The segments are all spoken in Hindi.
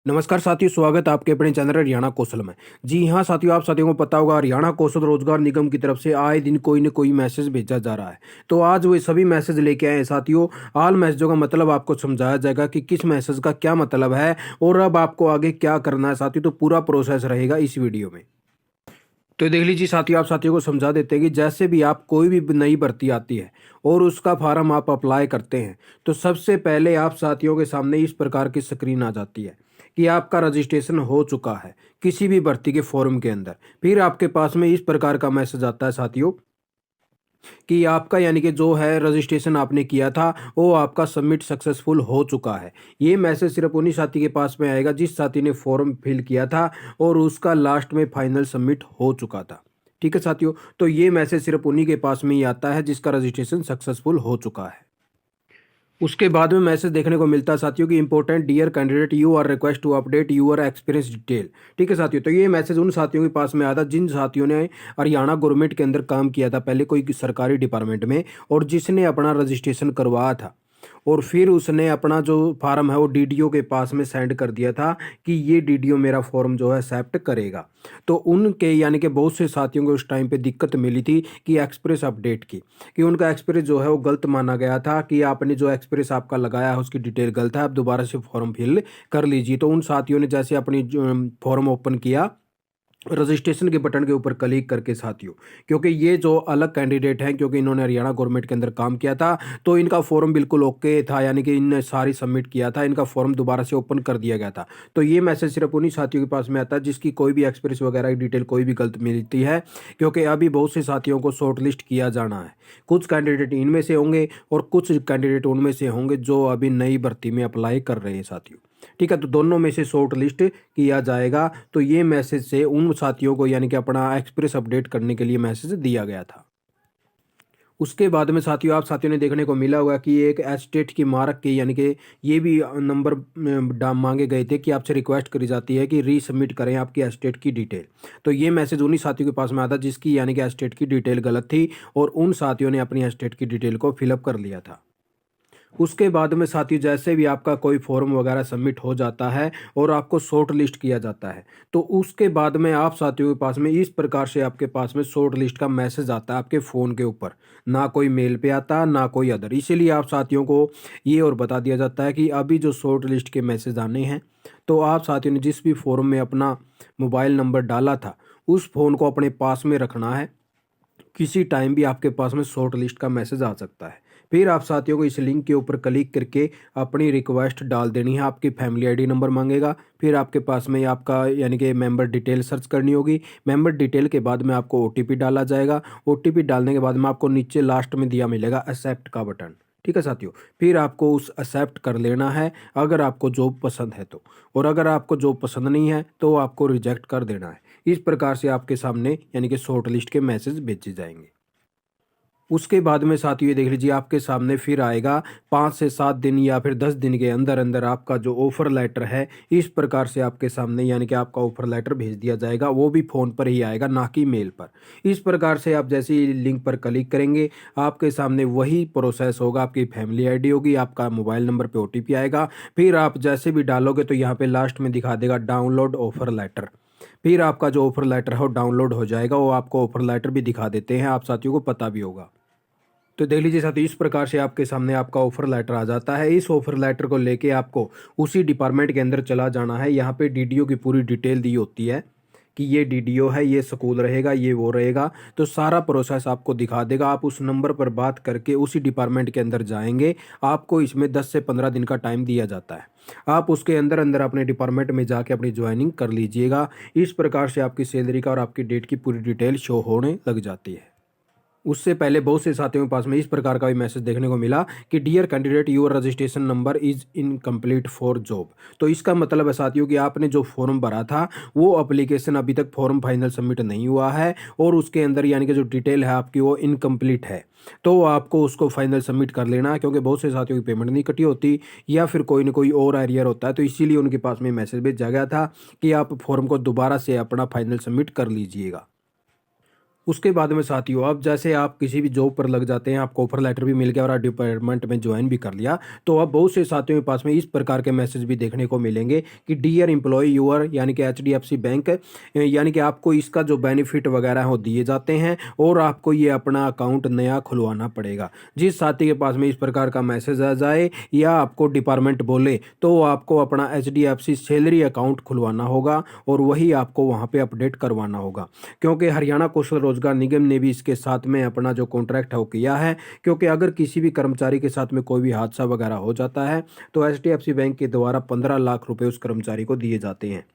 नमस्कार साथियों, स्वागत है आपके अपने चैनल हरियाणा कौशल में। जी हाँ साथियों, आप साथियों को पता होगा हरियाणा कौशल रोजगार निगम की तरफ से आए दिन कोई न कोई मैसेज भेजा जा रहा है। तो आज वे सभी मैसेज लेके आए हैं साथियों। ऑल मैसेजों का मतलब आपको समझाया जाएगा कि किस मैसेज का क्या मतलब है और अब आपको आगे क्या करना है साथियों। तो पूरा प्रोसेस रहेगा इस वीडियो में। तो देख लीजिए साथियों, आप साथियों को समझा देते हैं कि जैसे भी आप कोई भी नई भर्ती आती है और उसका फॉर्म आप अप्लाई करते हैं, तो सबसे पहले आप साथियों के सामने इस प्रकार की स्क्रीन आ जाती है कि आपका रजिस्ट्रेशन हो चुका है किसी भी भर्ती के फॉर्म के अंदर। फिर आपके पास में इस प्रकार का मैसेज आता है साथियों कि आपका यानी कि जो है रजिस्ट्रेशन आपने किया था वो आपका सबमिट सक्सेसफुल हो चुका है। ये मैसेज सिर्फ उन्हीं साथी के पास में आएगा जिस साथी ने फॉर्म फिल किया था और उसका लास्ट में फाइनल सबमिट हो चुका था। ठीक है साथियों, तो ये मैसेज सिर्फ उन्हीं के पास में ही आता है जिसका रजिस्ट्रेशन सक्सेसफुल हो चुका है। उसके बाद में मैसेज देखने को मिलता है साथियों कि important dear candidate, you are request to update your experience detail. ठीक है साथियों, तो ये मैसेज उन साथियों के पास में आया था जिन साथियों ने हरियाणा गवर्नमेंट के अंदर काम किया था पहले कोई सरकारी डिपार्टमेंट में, और जिसने अपना रजिस्ट्रेशन करवाया था और फिर उसने अपना जो फार्म है वो डीडीओ के पास में सेंड कर दिया था कि ये डीडीओ मेरा फॉर्म जो है एक्सेप्ट करेगा। तो उनके यानी कि बहुत से साथियों को उस टाइम पे दिक्कत मिली थी कि एक्सप्रेस अपडेट की, कि उनका एक्सप्रेस जो है वो गलत माना गया था कि आपने जो एक्सप्रेस आपका लगाया है उसकी डिटेल गलत है, आप दोबारा से फॉर्म फिल कर लीजिए। तो उन साथियों ने जैसे अपनी फॉर्म ओपन किया रजिस्ट्रेशन के बटन के ऊपर क्लिक करके साथियों, क्योंकि ये जो अलग कैंडिडेट हैं, क्योंकि इन्होंने हरियाणा गवर्नमेंट के अंदर काम किया था तो इनका फॉर्म बिल्कुल ओके था, यानी कि इनने सारी सबमिट किया था, इनका फॉर्म दोबारा से ओपन कर दिया गया था। तो ये मैसेज सिर्फ उन्हीं साथियों के पास में आता है जिसकी कोई भी एक्सप्रेस वगैरह की डिटेल कोई भी गलत मिलती है, क्योंकि अभी बहुत से साथियों को शॉर्ट लिस्ट किया जाना है। कुछ कैंडिडेट इनमें से होंगे और कुछ कैंडिडेट उनमें से होंगे जो अभी नई भर्ती में अप्लाई कर रहे हैं साथियों। ठीक है, तो दोनों में से शॉर्ट लिस्ट किया जाएगा। तो ये मैसेज से उन साथियों को यानी कि अपना एक्सप्रेस अपडेट करने के लिए मैसेज दिया गया था। उसके बाद में साथियों, आप साथियों ने देखने को मिला होगा कि एक एस्टेट की मार्क की यानी कि ये भी नंबर मांगे गए थे कि आपसे रिक्वेस्ट करी जाती है कि रीसबमिट करें आपकी एस्टेट की डिटेल। तो ये मैसेज उन्हीं साथियों के पास में आता जिसकी यानी कि एस्टेट की डिटेल गलत थी और उन साथियों ने अपनी एस्टेट की डिटेल को फिलअप कर लिया था। उसके बाद में साथियों, जैसे भी आपका कोई फॉर्म वगैरह सबमिट हो जाता है और आपको शॉर्ट लिस्ट किया जाता है, तो उसके बाद में आप साथियों के पास में इस प्रकार से आपके पास में शॉर्ट लिस्ट का मैसेज आता है आपके फ़ोन के ऊपर। ना कोई मेल पे आता, ना कोई अदर। इसीलिए आप साथियों को ये और बता दिया जाता है कि अभी जो शॉर्ट लिस्ट के मैसेज आने हैं, तो आप साथियों ने जिस भी फॉर्म में अपना मोबाइल नंबर डाला था उस फ़ोन को अपने पास में रखना है। किसी टाइम भी आपके पास में शॉर्ट लिस्ट का मैसेज आ सकता है। फिर आप साथियों को इस लिंक के ऊपर क्लिक करके अपनी रिक्वेस्ट डाल देनी है। आपकी फैमिली आईडी नंबर मांगेगा, फिर आपके पास में आपका यानी कि मेंबर डिटेल सर्च करनी होगी। मेंबर डिटेल के बाद में आपको ओटीपी डाला जाएगा। ओटीपी डालने के बाद में आपको नीचे लास्ट में दिया मिलेगा एक्सेप्ट का बटन। ठीक है साथियों, फिर आपको उस एक्सेप्ट कर लेना है अगर आपको जॉब पसंद है तो, और अगर आपको जॉब पसंद नहीं है तो आपको रिजेक्ट कर देना है। इस प्रकार से आपके सामने यानी कि शॉर्ट लिस्ट के मैसेज भेजे जाएंगे। उसके बाद में साथियों ये देख लीजिए आपके सामने फिर आएगा 5 से 7 दिन या फिर 10 दिन के अंदर अंदर आपका जो ऑफ़र लेटर है इस प्रकार से आपके सामने यानी कि आपका ऑफ़र लेटर भेज दिया जाएगा। वो भी फ़ोन पर ही आएगा, ना कि मेल पर। इस प्रकार से आप जैसे ही लिंक पर क्लिक करेंगे आपके सामने वही प्रोसेस होगा। आपकी फैमिली आईडी होगी, आपका मोबाइल नंबर पे ओटीपी आएगा। फिर आप जैसे भी डालोगे तो यहाँ पे लास्ट में दिखा देगा डाउनलोड ऑफ़र लेटर। फिर आपका जो ऑफ़र लेटर है वो डाउनलोड हो जाएगा। वो आपको ऑफ़र लेटर भी दिखा देते हैं, आप साथियों को पता भी होगा। तो देख लीजिए साथियों, इस प्रकार से आपके सामने आपका ऑफर लेटर आ जाता है। इस ऑफर लेटर को लेके आपको उसी डिपार्टमेंट के अंदर चला जाना है। यहाँ पे डीडीओ की पूरी डिटेल दी होती है कि ये डीडीओ है, ये स्कूल रहेगा, ये वो रहेगा। तो सारा प्रोसेस आपको दिखा देगा। आप उस नंबर पर बात करके उसी डिपार्टमेंट के अंदर जाएंगे। आपको इसमें 10 से 15 दिन का टाइम दिया जाता है। आप उसके अंदर अंदर अपने डिपार्टमेंट में जाके अपनी ज्वाइनिंग कर लीजिएगा। इस प्रकार से आपकी सैलरी का और आपकी डेट की पूरी डिटेल शो होने लग जाती है। उससे पहले बहुत से साथियों के पास में इस प्रकार का भी मैसेज देखने को मिला कि dear candidate, your registration number is incomplete for job. तो इसका मतलब है साथियों कि आपने जो फॉर्म भरा था वो एप्लीकेशन अभी तक फॉर्म फाइनल सबमिट नहीं हुआ है और उसके अंदर यानी कि जो डिटेल है आपकी वो इनकम्प्लीट है। तो आपको उसको फाइनल सबमिट कर लेना है, क्योंकि बहुत से साथियों की पेमेंट नहीं कटी होती या फिर कोई ना कोई और एरियर होता है। तो इसीलिए उनके पास में मैसेज भेजा गया था कि आप फॉर्म को दोबारा से अपना फाइनल सबमिट कर लीजिएगा। उसके बाद में साथियों, अब जैसे आप किसी भी जॉब पर लग जाते हैं, आपको ऑफर लेटर भी मिल गया और आप डिपार्टमेंट में ज्वाइन भी कर लिया, तो अब बहुत से साथियों के पास में इस प्रकार के मैसेज भी देखने को मिलेंगे कि डियर एम्प्लॉय यूर यानी कि एचडीएफसी बैंक, यानी कि आपको इसका जो बेनिफिट वगैरह है वो दिए जाते हैं और आपको ये अपना अकाउंट नया खुलवाना पड़ेगा। जिस साथी के पास में इस प्रकार का मैसेज आ जाए या आपको डिपार्टमेंट बोले, तो आपको अपना एचडीएफसी सैलरी अकाउंट खुलवाना होगा और वही आपको वहाँ पे अपडेट करवाना होगा, क्योंकि हरियाणा कौशल रोजगार निगम ने भी इसके साथ में अपना जो कॉन्ट्रैक्ट है वो किया है। क्योंकि अगर किसी भी कर्मचारी के साथ में कोई भी हादसा वगैरह हो जाता है तो एचडीएफसी बैंक के द्वारा 15 लाख रुपए उस कर्मचारी को दिए जाते हैं।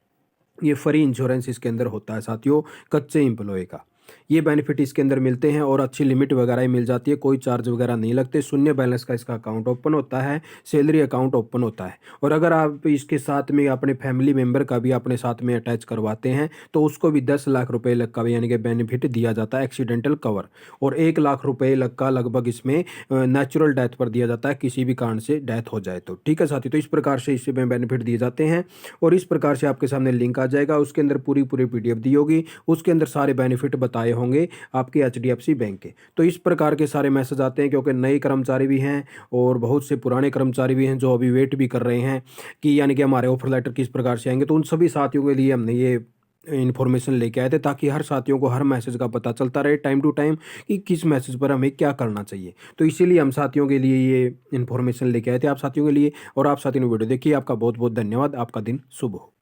ये फ्री इंश्योरेंस इसके अंदर होता है साथियों, कच्चे एम्प्लॉय का। ये बेनिफिट इसके अंदर मिलते हैं और अच्छी लिमिट वगैरह ही मिल जाती है, कोई चार्ज वगैरह नहीं लगते। शून्य बैलेंस का इसका अकाउंट ओपन होता है, सैलरी अकाउंट ओपन होता है। और अगर आप इसके साथ में अपने फैमिली मेम्बर का भी अपने साथ में अटैच करवाते हैं तो उसको भी 10 लाख रुपए लग का यानी कि बेनिफिट दिया जाता है, एक्सीडेंटल कवर। और 1 लाख रुपए लग का लगभग इसमें नेचुरल डेथ पर दिया जाता है, किसी भी कारण से डेथ हो जाए तो। ठीक है साथी, तो इस प्रकार से इसमें बेनिफिट दिए जाते हैं और इस प्रकार से आपके सामने लिंक आ जाएगा, उसके अंदर पूरी पूरी पीडीएफ दी होगी, उसके अंदर सारे बेनिफिट बताए होंगे आपके एचडीएफसी बैंक के। तो इस प्रकार के सारे मैसेज आते हैं, क्योंकि नए कर्मचारी भी हैं और बहुत से पुराने कर्मचारी भी हैं जो अभी वेट भी कर रहे हैं कि यानी कि हमारे ऑफर लेटर किस प्रकार से आएंगे। तो उन सभी साथियों के लिए हमने ये इन्फॉर्मेशन लेके आए थे, ताकि हर साथियों को हर मैसेज का पता चलता रहे टाइम टू टाइम कि किस मैसेज पर हमें क्या करना चाहिए। तो इसीलिए हम साथियों के लिए ये इन्फॉर्मेशन लेके आए थे आप साथियों के लिए। और आप साथियों ने वीडियो देखी, आपका बहुत बहुत धन्यवाद। आपका दिन शुभ हो।